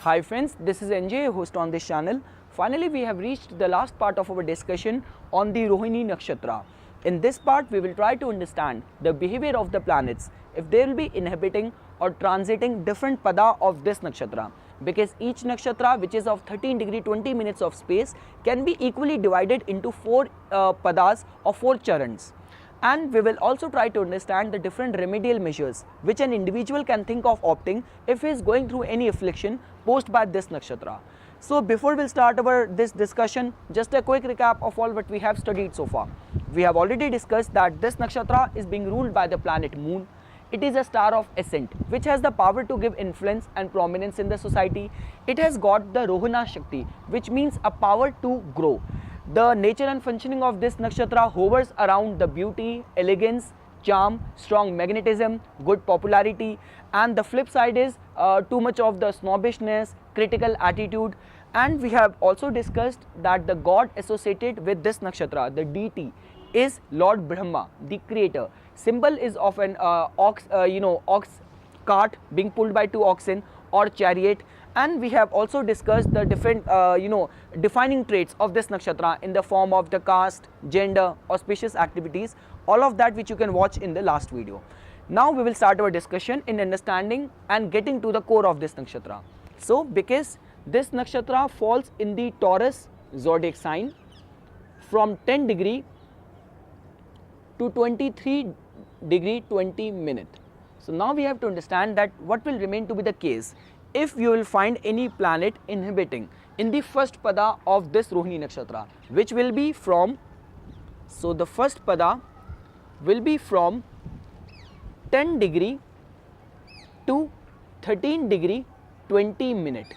Hi friends, this is NJ, host on this channel. Finally, we have reached the last part of our discussion on the Rohini Nakshatra. In this part, we will try to understand the behavior of the planets, if they will be inhabiting or transiting different pada of this nakshatra. Because each nakshatra, which is of 13 degree 20 minutes of space, can be equally divided into 4 padas or 4 charans. And we will also try to understand the different remedial measures which an individual can think of opting if he is going through any affliction posed by this nakshatra. So before we start this discussion, just a quick recap of all what we have studied so far. We have already discussed that this nakshatra is being ruled by the planet Moon. It is a star of ascent which has the power to give influence and prominence in the society. It has got the Rohini Shakti, which means a power to grow. The nature and functioning of this nakshatra hovers around the beauty, elegance, charm, strong magnetism, good popularity, and the flip side is too much of the snobbishness, critical attitude. And we have also discussed that the god associated with this nakshatra, the deity, is Lord Brahma, the creator. Symbol is of an ox cart being pulled by 2 oxen or chariot. And we have also discussed the different defining traits of this nakshatra in the form of the caste, gender, auspicious activities, all of that which you can watch in the last video. Now we will start our discussion in understanding and getting to the core of this nakshatra. So because this nakshatra falls in the Taurus zodiac sign from 10 degree to 23 degree 20 minute. So now we have to understand that what will remain to be the case if you will find any planet inhabiting in the first pada of this Rohini Nakshatra, which will be from, so the first pada will be from 10 degree to 13 degree 20 minute.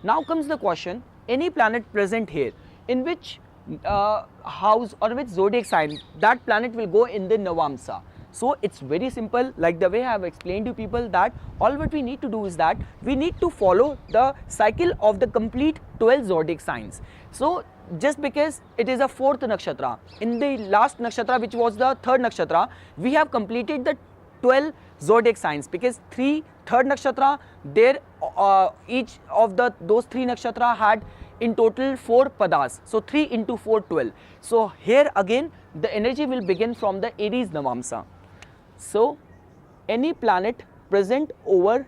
Now comes the question, any planet present here, in which house or which zodiac sign that planet will go in the Navamsa. So it's very simple, like the way I have explained to people, that all what we need to do is that we need to follow the cycle of the complete 12 zodiac signs. So just because it is a 4th nakshatra, in the last nakshatra which was the 3rd nakshatra, we have completed the 12 zodiac signs, because 3rd nakshatra, there each of those 3 nakshatra had in total 4 padas, so 3 into 4, 12. So here again the energy will begin from the Aries Navamsa. So any planet present over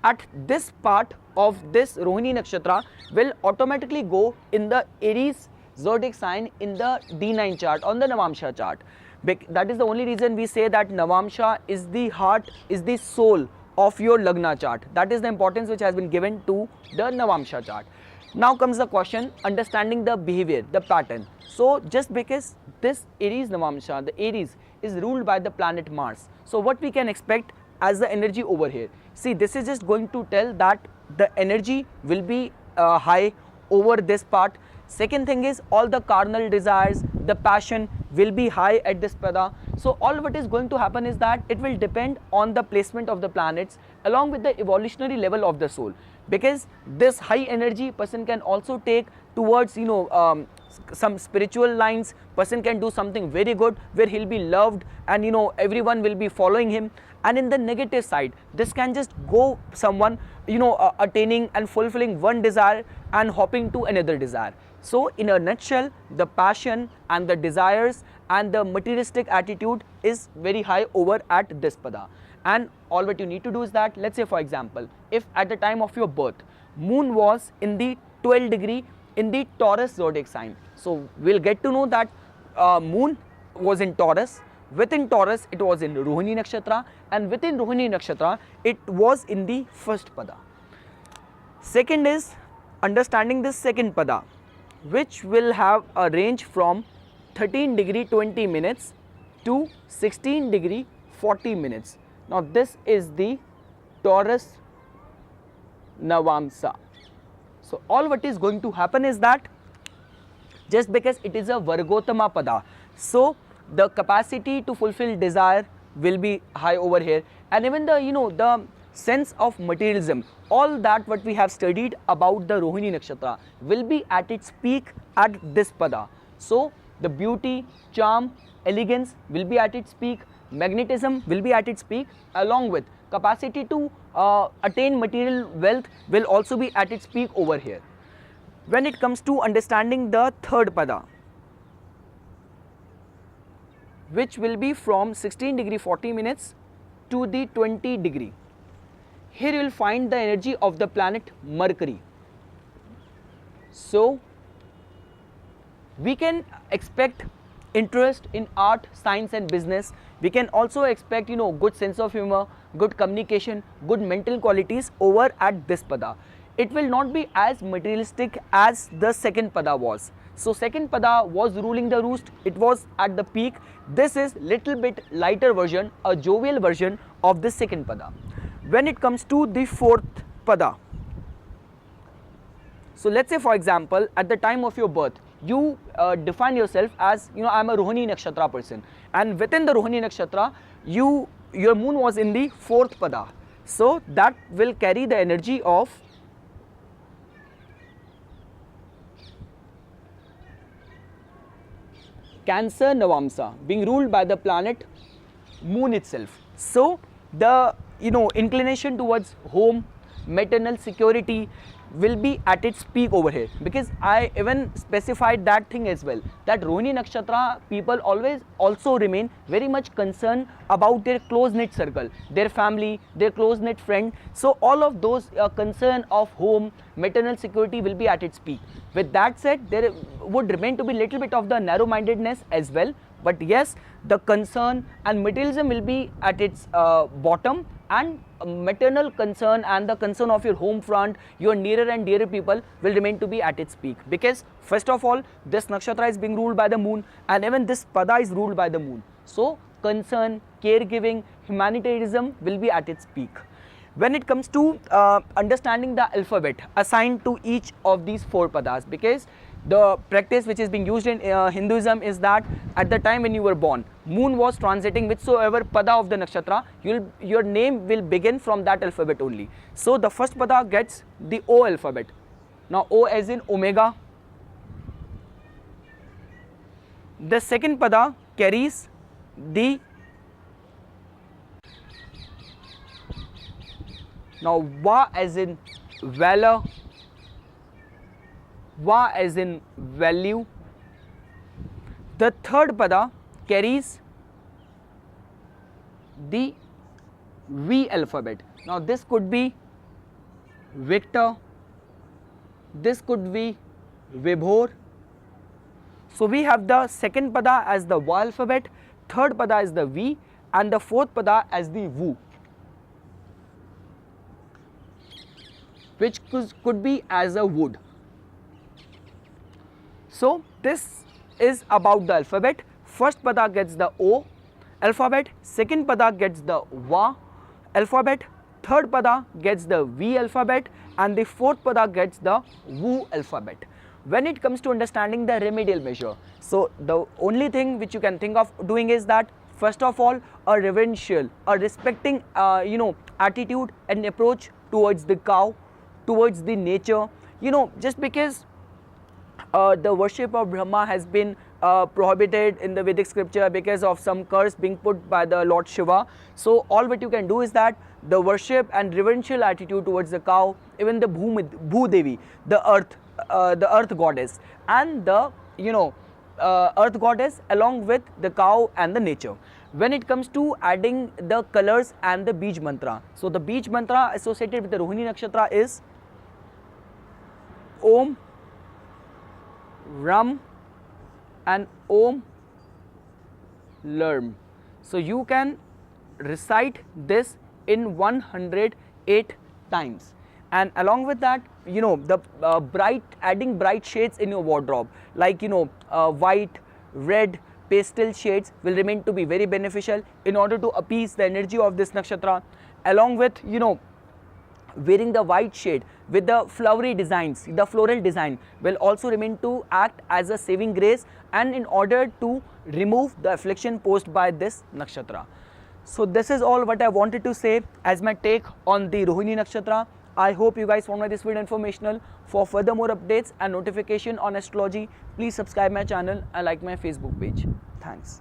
at this part of this Rohini Nakshatra will automatically go in the Aries zodiac sign in the D9 chart, on the Navamsha chart. That is the only reason we say that Navamsha is the heart, is the soul of your Lagna chart. That is the importance which has been given to the Navamsha chart. Now comes the question, understanding the behavior, the pattern. So just because this Aries Navamsha, the Aries, is ruled by the planet Mars, so what we can expect as the energy over here? See, this is just going to tell that the energy will be high over this part. Second thing is, all the carnal desires, the passion will be high at this pada. So all what is going to happen is that it will depend on the placement of the planets along with the evolutionary level of the soul, because this high energy person can also take towards some spiritual lines. Person can do something very good where he'll be loved and everyone will be following him. And in the negative side, this can just go someone attaining and fulfilling one desire and hopping to another desire. So in a nutshell, the passion and the desires and the materialistic attitude is very high over at this pada. And all what you need to do is that, let's say for example, if at the time of your birth, moon was in the 12 degree in the Taurus zodiac sign, so we'll get to know that moon was in Taurus. Within Taurus, it was in Rohini Nakshatra, and within Rohini Nakshatra, it was in the first pada. Second is understanding this second pada, which will have a range from 13 degree 20 minutes to 16 degree 40 minutes. Now this is the Taurus Navamsa. So all what is going to happen is that, just because it is a Vargotama pada, so the capacity to fulfill desire will be high over here, and even the sense of materialism, all that what we have studied about the Rohini Nakshatra will be at its peak at this pada. So the beauty, charm, elegance will be at its peak, magnetism will be at its peak, along with capacity to attain material wealth will also be at its peak over here. When it comes to understanding the third pada, which will be from 16 degree 40 minutes to the 20 degree. Here you will find the energy of the planet Mercury. So we can expect interest in art, science and business. We can also expect good sense of humor, good communication, good mental qualities over at this pada. It will not be as materialistic as the second pada was. So second pada was ruling the roost, it was at the peak. This is little bit lighter version, a jovial version of the second pada. When it comes to the fourth pada, so let's say for example at the time of your birth you define yourself as I am a Rohini Nakshatra person, and within the Rohini Nakshatra your moon was in the fourth pada. So that will carry the energy of Cancer Navamsa, being ruled by the planet moon itself. So the inclination towards home, maternal security will be at its peak over here, because I even specified that thing as well, that Rohini Nakshatra people always also remain very much concerned about their close knit circle, their family, their close knit friend. So all of those concern of home, maternal security will be at its peak. With that said, there would remain to be little bit of the narrow mindedness as well, but yes, the concern and materialism will be at its bottom, and maternal concern and the concern of your home front, your nearer and dearer people will remain to be at its peak, because first of all this nakshatra is being ruled by the moon and even this pada is ruled by the moon. So concern, caregiving, humanitarianism will be at its peak. When it comes to understanding the alphabet assigned to each of these four padas, because the practice which is being used in Hinduism is that at the time when you were born, moon was transiting whichsoever pada of the nakshatra, your name will begin from that alphabet only. So the first pada gets the O alphabet. Now O as in omega. The second pada carries the Va as in valor, Va as in value. The third pada carries the V alphabet. Now this could be Victor, this could be Vibhor. So we have the second pada as the Va alphabet, third pada as the V, and the fourth pada as the Vu, which could be as a wood. So this is about the alphabet. First pada gets the O alphabet, second pada gets the Va alphabet, third pada gets the V alphabet, and the fourth pada gets the Vu alphabet. When it comes to understanding the remedial measure, so the only thing which you can think of doing is that first of all a reverential, a respecting attitude and approach towards the cow, towards the nature. Just because the worship of Brahma has been prohibited in the Vedic scripture because of some curse being put by the Lord Shiva. So all what you can do is that the worship and reverential attitude towards the cow, even the Bhu Devi, the earth goddess, and the earth goddess along with the cow and the nature. When it comes to adding the colors and the Bij mantra, so the Bij mantra associated with the Rohini Nakshatra is Om, Ram and Om Lerm. So you can recite this in 108 times, and along with that the adding bright shades in your wardrobe, like white, red, pastel shades will remain to be very beneficial in order to appease the energy of this nakshatra. Along with wearing the white shade with the flowery designs, the floral design will also remain to act as a saving grace, and in order to remove the affliction posed by this nakshatra. So this is all what I wanted to say as my take on the Rohini Nakshatra. I hope you guys found this video informational. For further more updates and notification on astrology, please subscribe my channel and like my Facebook page. Thanks.